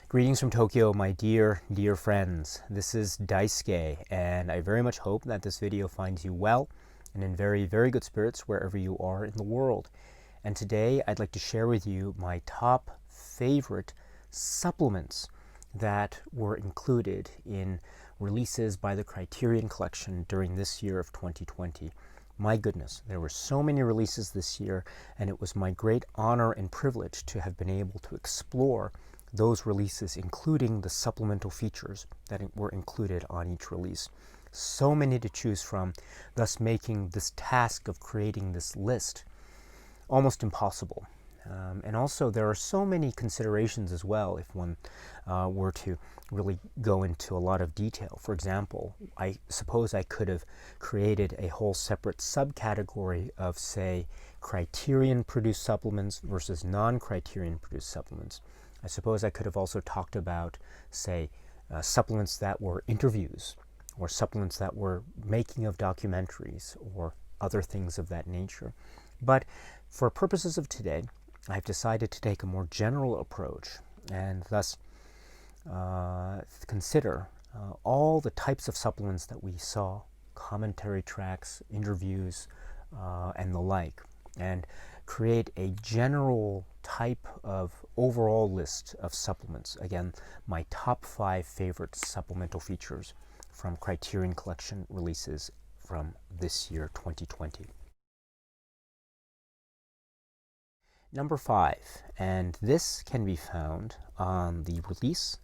Greetings from Tokyo, my dear friends. This is Daisuke, and I very much hope that this video finds you well and in very good spirits wherever you are in the world. And today I'd like to share with you my top favorite supplements that were included in releases by the Criterion Collection during this year of 2020. My goodness, there were so many releases this year, and it was my great honor and privilege to have been able to explore those releases, including the supplemental features that were included on each release. So many to choose from, thus making this task of creating this list almost impossible. And also there are so many considerations as well if one were to really go into a lot of detail. For example, I suppose I could have created a whole separate subcategory of, say, Criterion produced supplements versus non-Criterion produced supplements. I suppose I could have also talked about, say, supplements that were interviews, or supplements that were making of documentaries, or other things of that nature. But for purposes of today, I've decided to take a more general approach and thus consider all the types of supplements that we saw, commentary tracks, interviews, and the like, and create a general type of overall list of supplements. Again, my top 5 favorite supplemental features from Criterion Collection releases from this year, 2020. Number 5, and this can be found on the release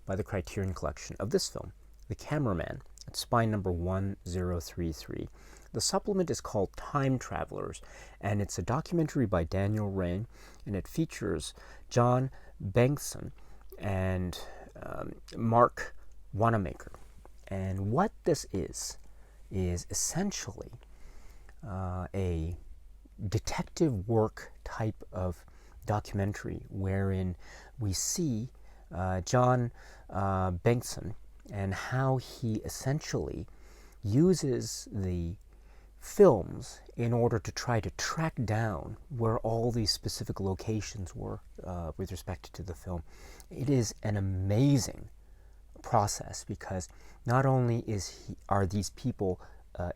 by the Criterion Collection of this film, The Cameraman, at spine number 1033. The supplement is called Time Travelers, and it's a documentary by Daniel Rain, and it features John Bengtson and Mark Wanamaker. And what this is essentially a detective work type of documentary wherein we see John Bengtson and how he essentially uses the films in order to try to track down where all these specific locations were with respect to the film. It is an amazing process because not only are these people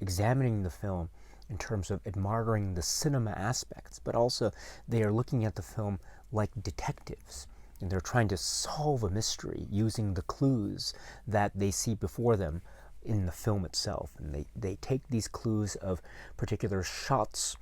examining the film in terms of admiring the cinema aspects, but also they are looking at the film like detectives, and they're trying to solve a mystery using the clues that they see before them in the film itself. And they take these clues of particular shots,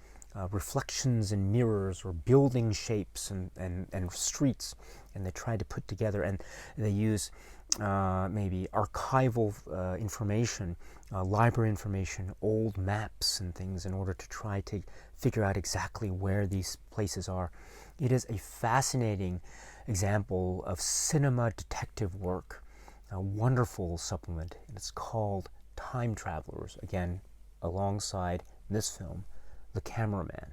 reflections in mirrors, or building shapes and streets, and they try to put together, and they use maybe archival information, library information, old maps and things in order to try to figure out exactly where these places are. It is a fascinating example of cinema detective work, a wonderful supplement, and it's called Time Travelers, again, alongside this film, The Cameraman.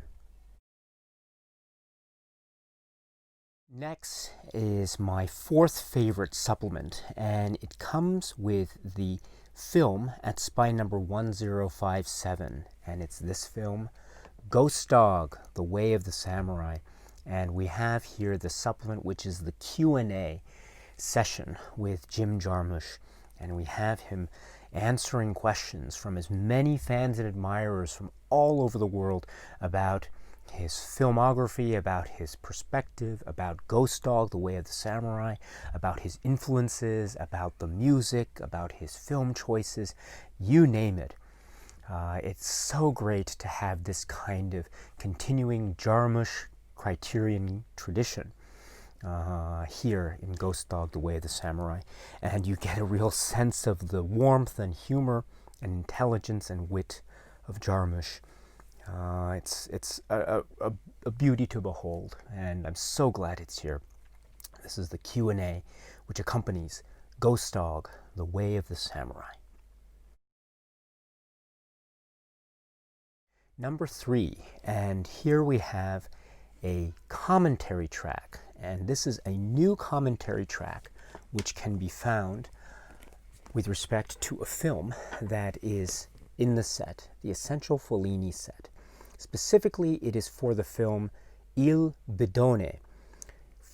Next is my 4th favorite supplement, and it comes with the film at spine number 1057, and it's this film, Ghost Dog, The Way of the Samurai. And we have here the supplement, which is the Q&A session with Jim Jarmusch, and we have him answering questions from as many fans and admirers from all over the world about his filmography, about his perspective, about Ghost Dog, The Way of the Samurai, about his influences, about the music, about his film choices, you name it. It's so great to have this kind of continuing Jarmusch Criterion tradition here in Ghost Dog, The Way of the Samurai, and you get a real sense of the warmth and humor and intelligence and wit of Jarmusch. It's a beauty to behold, and I'm so glad it's here. This is the Q&A which accompanies Ghost Dog, The Way of the Samurai. Number 3, and here we have a commentary track, and this is a new commentary track which can be found with respect to a film that is in the set, the Essential Fellini set. Specifically, it is for the film Il Bidone,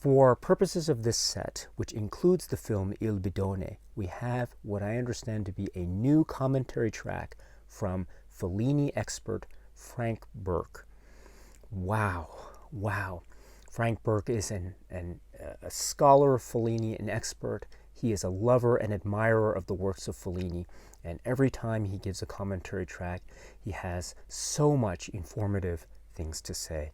For purposes of this set, which includes the film Il Bidone, we have what I understand to be a new commentary track from Fellini expert Frank Burke. Wow, wow. Frank Burke is a scholar of Fellini, an expert. He is a lover and admirer of the works of Fellini, and every time he gives a commentary track, he has so much informative things to say.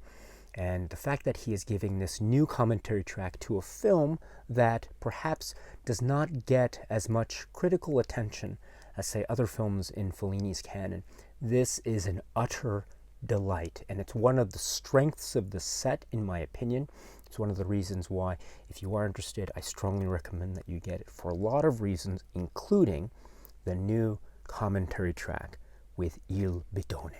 And the fact that he is giving this new commentary track to a film that perhaps does not get as much critical attention as, say, other films in Fellini's canon, this is an utter delight. And it's one of the strengths of the set, in my opinion. It's one of the reasons why, if you are interested, I strongly recommend that you get it for a lot of reasons, including the new commentary track with Il Bidone.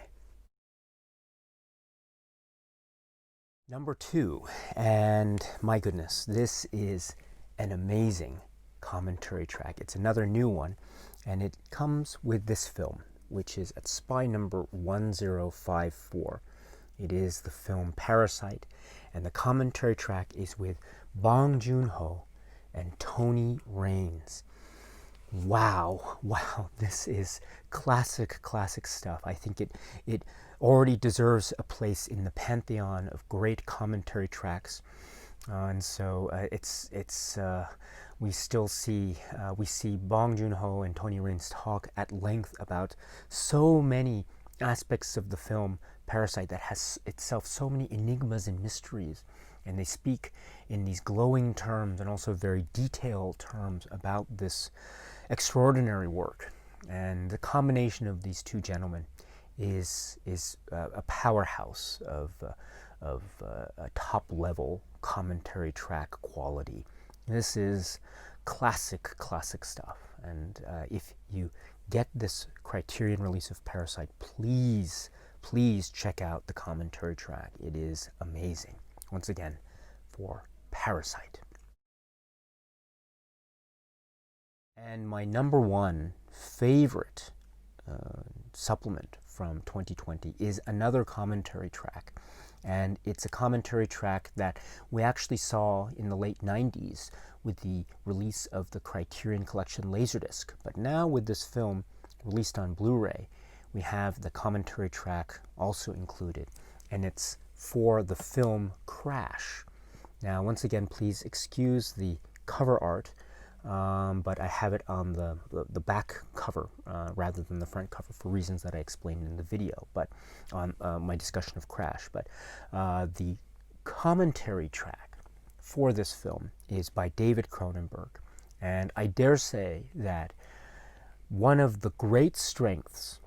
Number 2, and my goodness, this is an amazing commentary track. It's another new one, and it comes with this film, which is at spy number 1054. It is the film Parasite, and the commentary track is with Bong Joon-ho and Tony Raines. Wow, this is classic stuff. I think it already deserves a place in the pantheon of great commentary tracks. And so we see Bong Joon-ho and Tony Raines talk at length about so many aspects of the film Parasite that has itself so many enigmas and mysteries. And they speak in these glowing terms and also very detailed terms about this extraordinary work. And the combination of these two gentlemen is a powerhouse of a top-level commentary track quality. This is classic stuff. And if you get this Criterion release of Parasite, please check out the commentary track. It is amazing. Once again, for Parasite. And my number 1 favorite supplement from 2020 is another commentary track. And it's a commentary track that we actually saw in the late 90s with the release of the Criterion Collection Laserdisc. But now with this film released on Blu-ray, we have the commentary track also included. And it's for the film Crash. Now, once again, please excuse the cover art, but I have it on the back cover rather than the front cover for reasons that I explained in the video, but on my discussion of Crash. But the commentary track for this film is by David Cronenberg, and I dare say that one of the great strengths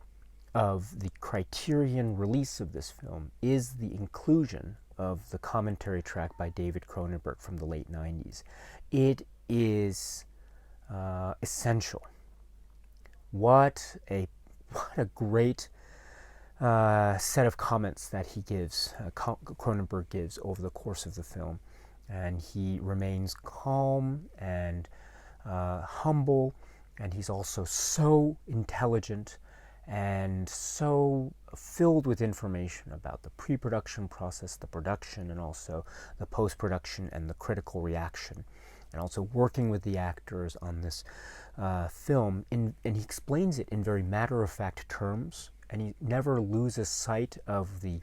of the Criterion release of this film is the inclusion of the commentary track by David Cronenberg from the late 90s. It is essential. What a great set of comments that he gives, Cronenberg gives over the course of the film. And he remains calm and humble, and he's also so intelligent and so filled with information about the pre-production process, the production, and also the post-production and the critical reaction, and also working with the actors on this film. And he explains it in very matter-of-fact terms, and he never loses sight of the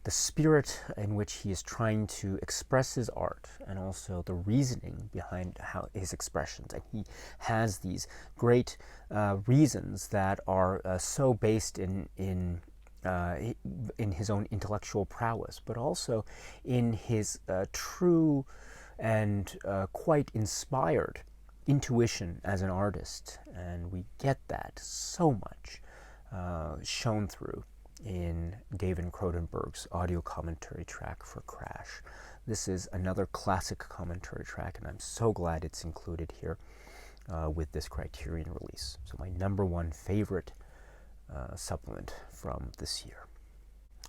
spirit in which he is trying to express his art, and also the reasoning behind his expressions. And he has these great reasons that are so based in his own intellectual prowess, but also in his true and quite inspired intuition as an artist. And we get that so much shown through in David Cronenberg's audio commentary track for Crash. This is another classic commentary track, and I'm so glad it's included here with this Criterion release. So my number 1 favorite supplement from this year.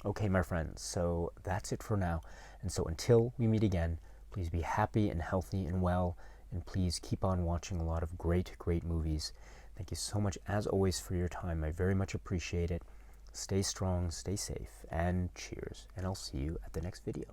Okay, my friends, so that's it for now. And so until we meet again, please be happy and healthy and well, and please keep on watching a lot of great movies. Thank you so much, as always, for your time. I very much appreciate it. Stay strong, stay safe, and cheers. And I'll see you at the next video.